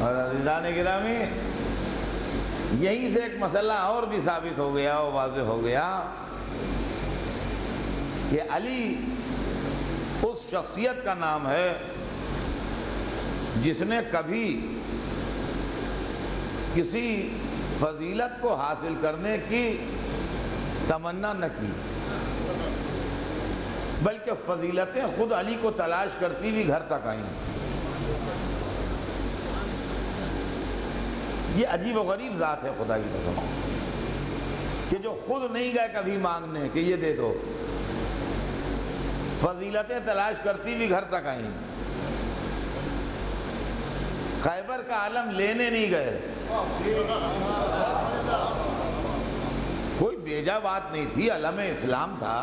اور عزیزان گرامی یہیں سے ایک مسئلہ اور بھی ثابت ہو گیا اور واضح ہو گیا کہ علی اس شخصیت کا نام ہے جس نے کبھی کسی فضیلت کو حاصل کرنے کی تمنا نہ کی، بلکہ فضیلتیں خود علی کو تلاش کرتی بھی گھر تک آئیں۔ یہ عجیب و غریب ذات ہے خدا کی قسم، کہ جو خود نہیں گئے کبھی مانگنے کہ یہ دے دو، فضیلتیں تلاش کرتی بھی گھر تک آئیں۔ خیبر کا علم لینے نہیں گئے، کوئی بیجا بات نہیں تھی، علم اسلام تھا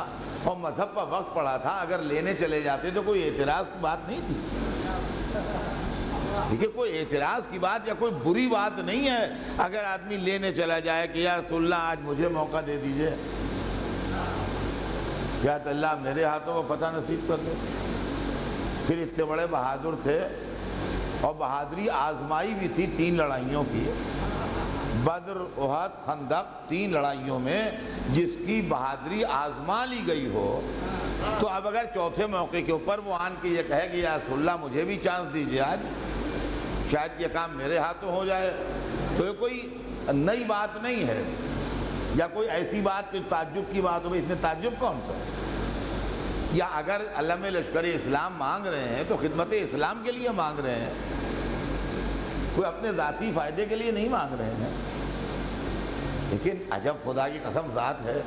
اور مذہب کا وقت پڑا تھا، اگر لینے چلے جاتے تو کوئی اعتراض کی بات نہیں تھی۔ دیکھیے کوئی اعتراض کی بات یا کوئی بری بات نہیں ہے اگر آدمی لینے چلا جائے کہ یا رسول اللہ آج مجھے موقع دے دیجئے، یا اللہ میرے ہاتھوں کو فتح نصیب کر دو۔ پھر اتنے بڑے بہادر تھے اور بہادری آزمائی بھی تھی 3 لڑائیوں کی، بدر، احد، خندق، 3 لڑائیوں میں جس کی بہادری آزما لی گئی ہو، تو اب اگر چوتھے موقع کے اوپر وہ آن کے یہ کہے کہ یا رسول اللہ مجھے بھی چانس دیجئے آج، شاید یہ کام میرے ہاتھوں ہو جائے، تو یہ کوئی نئی بات نہیں ہے یا کوئی ایسی بات کہ تعجب کی بات ہو۔ اس میں تعجب کون سا؟ یا اگر علم لشکر اسلام مانگ رہے ہیں تو خدمت اسلام کے لیے مانگ رہے ہیں، کوئی اپنے ذاتی فائدے کے لیے نہیں مانگ رہے ہیں۔ لیکن عجب خدا کی قسم ذات ہے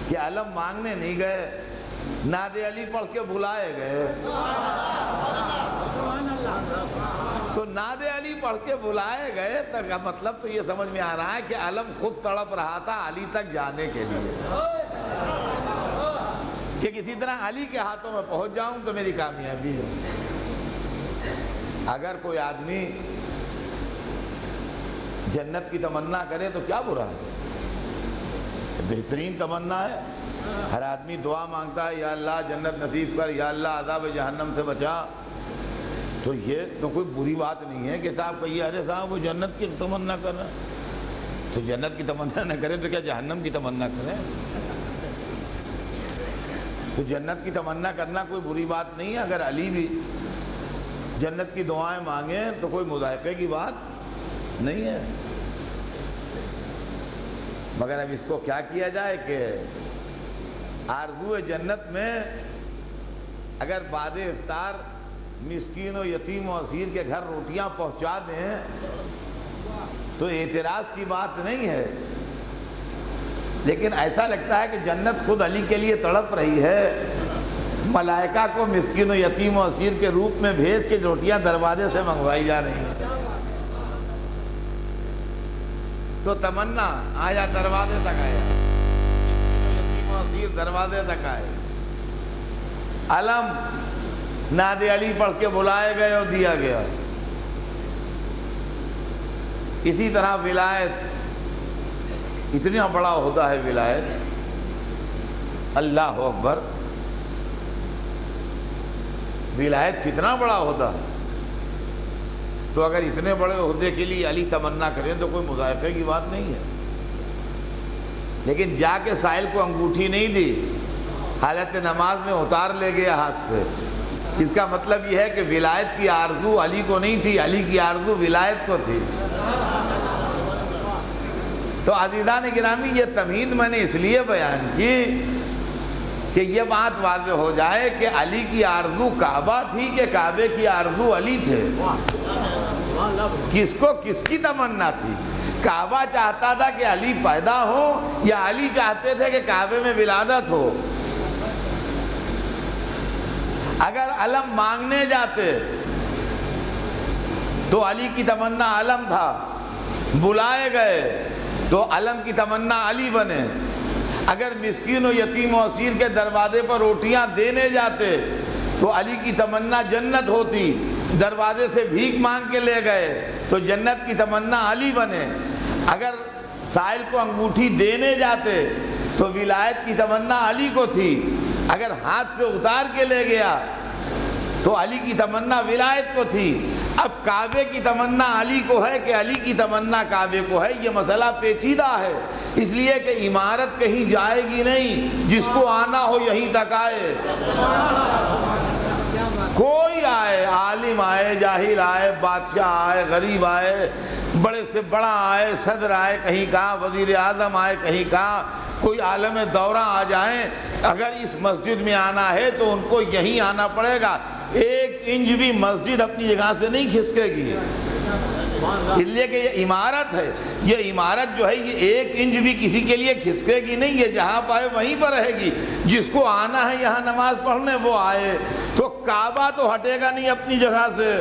کہ علم مانگنے نہیں گئے، ناد علی پڑھ کے بلائے گئے، تو ناد علی پڑھ کے بلائے گئے تو کا مطلب تو یہ سمجھ میں آ رہا ہے کہ علم خود تڑپ رہا تھا علی تک جانے کے لیے، کہ کسی طرح علی کے ہاتھوں میں پہنچ جاؤں تو میری کامیابی ہے۔ اگر کوئی آدمی جنت کی تمنا کرے تو کیا برا ہے، بہترین تمنا ہے۔ ہر آدمی دعا مانگتا ہے یا اللہ جنت نصیب کر، یا اللہ عذاب جہنم سے بچا، تو یہ تو کوئی بری بات نہیں ہے کہ صاحب کہیے ارے صاحب وہ جنت کی تمنا کر رہے ہیں، تو جنت کی تمنا نہ کریں تو کیا جہنم کی تمنا کریں؟ تو جنت کی تمنا کرنا کوئی بری بات نہیں ہے۔ اگر علی بھی جنت کی دعائیں مانگیں تو کوئی مضائقے کی بات نہیں ہے، مگر اب اس کو کیا کیا جائے کہ آرزو جنت میں اگر بعد افطار مسکین و یتیم و اسیر کے گھر روٹیاں پہنچا دیں تو اعتراض کی بات نہیں ہے، لیکن ایسا لگتا ہے کہ جنت خود علی کے لیے تڑپ رہی ہے، ملائکہ کو مسکین و یتیم و اسیر کے روپ میں بھیج کے روٹیاں دروازے سے منگوائی جا رہی ہیں، تو تمنا آیا دروازے تک آیا، مسکین و یتیم و اسیر دروازے تک آئے، علم ناد علی پڑھ کے بلائے گئے اور دیا گیا۔ اسی طرح ولایت، اتنا بڑا عہدہ ہے ولایت، اللہ اکبر، ولایت کتنا بڑا عہدہ، تو اگر اتنے بڑے عہدے کے لیے علی تمنا کریں تو کوئی مضائقے کی بات نہیں ہے۔ لیکن جا کے سائل کو انگوٹھی نہیں دی، حالت نماز میں اتار لے گیا ہاتھ سے، اس کا مطلب یہ ہے کہ ولایت کی آرزو علی کو نہیں تھی، علی کی آرزو ولایت کو تھی۔ تو عزیزان گرامی یہ تمہید میں نے اس لیے بیان کی کہ یہ بات واضح ہو جائے کہ علی کی آرزو کعبہ تھی کہ کعبے کی آرزو علی تھے، کس کو کس کی تمنا تھی؟ کعبہ چاہتا تھا کہ علی پیدا ہو یا علی چاہتے تھے کہ کعبے میں ولادت ہو؟ اگر علم مانگنے جاتے تو علی کی تمنا علم تھا، بلائے گئے تو علم کی تمنا علی بنے۔ اگر مسکین و یتیم و اسیر کے دروازے پر روٹیاں دینے جاتے تو علی کی تمنا جنت ہوتی، دروازے سے بھیک مانگ کے لے گئے تو جنت کی تمنا علی بنے۔ اگر سائل کو انگوٹھی دینے جاتے تو ولایت کی تمنا علی کو تھی، اگر ہاتھ سے اتار کے لے گیا تو علی کی تمنا ولایت کو تھی۔ اب کعبے کی تمنا علی کو ہے کہ علی کی تمنا کعبے کو ہے، یہ مسئلہ پیچیدہ ہے، اس لیے کہ عمارت کہیں جائے گی نہیں، جس کو آنا ہو یہیں تک آئے، کوئی آئے، عالم آئے، جاہل آئے، بادشاہ آئے، غریب آئے، بڑے سے بڑا آئے، صدر آئے کہیں کا، وزیر اعظم آئے کہیں کا، کوئی عالم دورہ آ جائیں، اگر اس مسجد میں آنا ہے تو ان کو یہیں آنا پڑے گا، ایک انچ بھی مسجد اپنی جگہ سے نہیں کھسکے گی، اس لیے کہ یہ عمارت ہے، یہ عمارت جو ہے یہ ایک انچ بھی کسی کے لیے کھسکے گی نہیں، یہ جہاں پائے وہیں پر رہے گی، جس کو آنا ہے یہاں نماز پڑھنے وہ آئے، تو کعبہ تو ہٹے گا نہیں اپنی جگہ سے،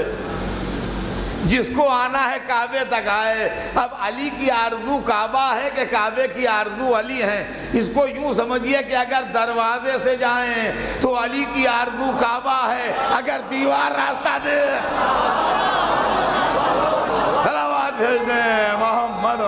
جس کو آنا ہے کعبے تک آئے۔ اب علی کی آرزو کعبہ ہے کہ کعبے کی آرزو علی ہے، اس کو یوں سمجھیے کہ اگر دروازے سے جائیں تو علی کی آرزو کعبہ ہے، اگر دیوار راستہ دے صلوات بھیج دیں محمد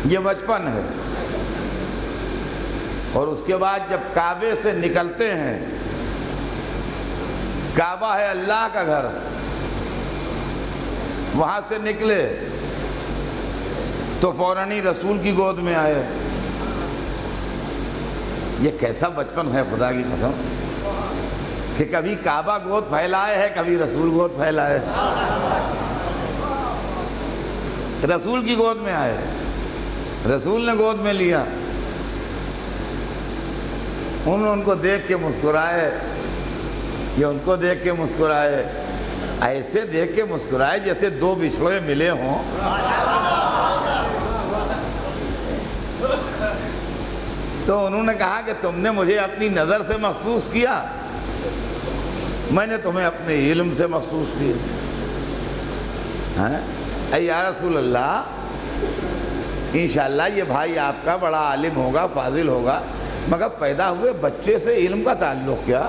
یہ بچپن ہے، اور اس کے بعد جب کعبے سے نکلتے ہیں، کعبہ ہے اللہ کا گھر، وہاں سے نکلے تو فوراً ہی رسول کی گود میں آئے۔ یہ کیسا بچپن ہے خدا کی قسم کہ کبھی کعبہ گود پھیلائے ہے، کبھی رسول گود پھیلائے، رسول کی گود میں آئے، رسول نے گود میں لیا، انہوں نے ان کو دیکھ کے مسکرائے، یہ ان کو دیکھ کے مسکرائے، ایسے دیکھ کے مسکرائے جیسے دو بچھڑے ملے ہوں۔ تو انہوں نے کہا کہ تم نے مجھے اپنی نظر سے محسوس کیا، میں نے تمہیں اپنے علم سے محسوس کیا۔ اے یا رسول اللہ، انشاءاللہ یہ بھائی آپ کا بڑا عالم ہوگا، فاضل ہوگا، مگر پیدا ہوئے بچے سے علم کا تعلق کیا؟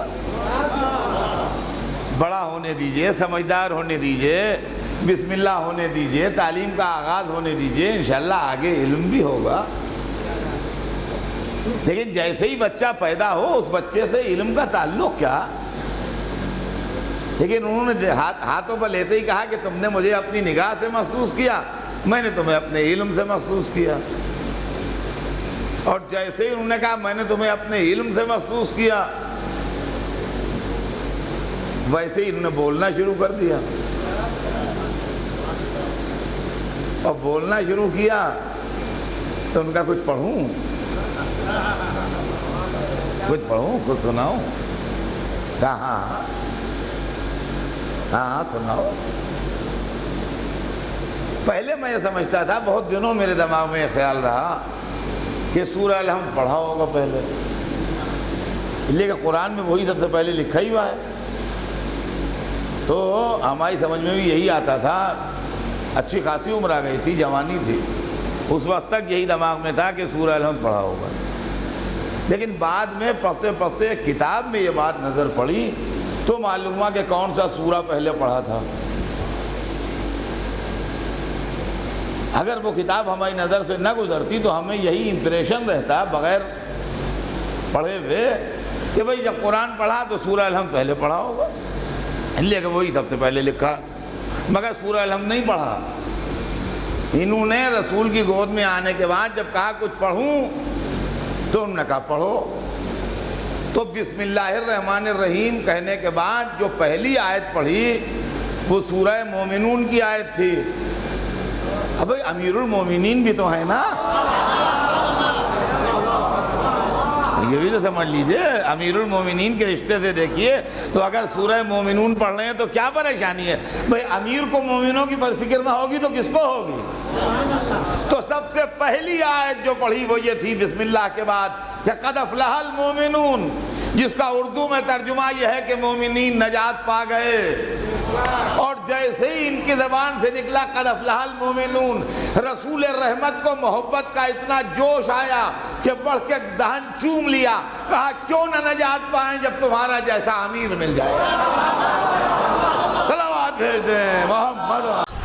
بڑا ہونے دیجئے، سمجھدار ہونے دیجئے، بسم اللہ ہونے دیجئے، تعلیم کا آغاز ہونے دیجئے، انشاءاللہ آگے علم بھی ہوگا۔ لیکن جیسے ہی بچہ پیدا ہو اس بچے سے علم کا تعلق کیا؟ لیکن انہوں نے ہاتھوں پر لیتے ہی کہا کہ تم نے مجھے اپنی نگاہ سے محسوس کیا، میں نے تمہیں اپنے علم سے محسوس کیا۔ اور جیسے ہی انہوں نے کہا میں نے تمہیں اپنے علم سے محسوس کیا، ویسے ہی انہوں نے بولنا شروع کر دیا، اور بولنا شروع کیا تو ان کا کچھ پڑھوں، کچھ سناؤں؟ کہا ہاں سناؤ۔ پہلے میں یہ سمجھتا تھا، بہت دنوں میرے دماغ میں یہ خیال رہا کہ سورہ الحمد پڑھا ہوگا پہلے، لیکن قرآن میں وہی سب سے پہلے لکھا ہی ہوا ہے، تو ہماری سمجھ میں بھی یہی آتا تھا۔ اچھی خاصی عمر آ گئی تھی، جوانی تھی، اس وقت تک یہی دماغ میں تھا کہ سورہ الحمد پڑھا ہوگا، لیکن بعد میں پڑھتے پڑھتے کتاب میں یہ بات نظر پڑی تو معلوم ہوا کہ کون سا سورہ پہلے پڑھا تھا۔ اگر وہ کتاب ہماری نظر سے نہ گزرتی تو ہمیں یہی امپریشن رہتا بغیر پڑھے ہوئے کہ بھئی جب قرآن پڑھا تو سورہ الحمد پہلے پڑھا ہوگا، لیکن وہی سب سے پہلے لکھا، مگر سورہ الحمد نہیں پڑھا۔ انہوں نے رسول کی گود میں آنے کے بعد جب کہا کچھ پڑھوں تو انہوں نے کہا پڑھو، تو بسم اللہ الرحمن الرحیم کہنے کے بعد جو پہلی آیت پڑھی وہ سورہ مومنون کی آیت تھی۔ اب امیر المومنین بھی تو ہے نا، یہ بھی تو سمجھ لیجئے، امیر المومنین کے رشتے سے دیکھیے تو اگر سورہ مومنون پڑھ رہے ہیں تو کیا پریشانی ہے؟ بھئی امیر کو مومنوں کی فکر نہ ہوگی تو کس کو ہوگی؟ تو سب سے پہلی آیت جو پڑھی وہ یہ تھی بسم اللہ کے بعد کہ قد افلح المومنون، جس کا اردو میں ترجمہ یہ ہے کہ مومنین نجات پا گئے۔ اور جیسے ہی ان کی زبان سے نکلا قد افلح المؤمنون، رسول رحمت کو محبت کا اتنا جوش آیا کہ بڑھ کے دہن چوم لیا، کہا کیوں نہ نجات پائیں جب تمہارا جیسا امیر مل جائے۔ صلوات بھیج دیں محمد۔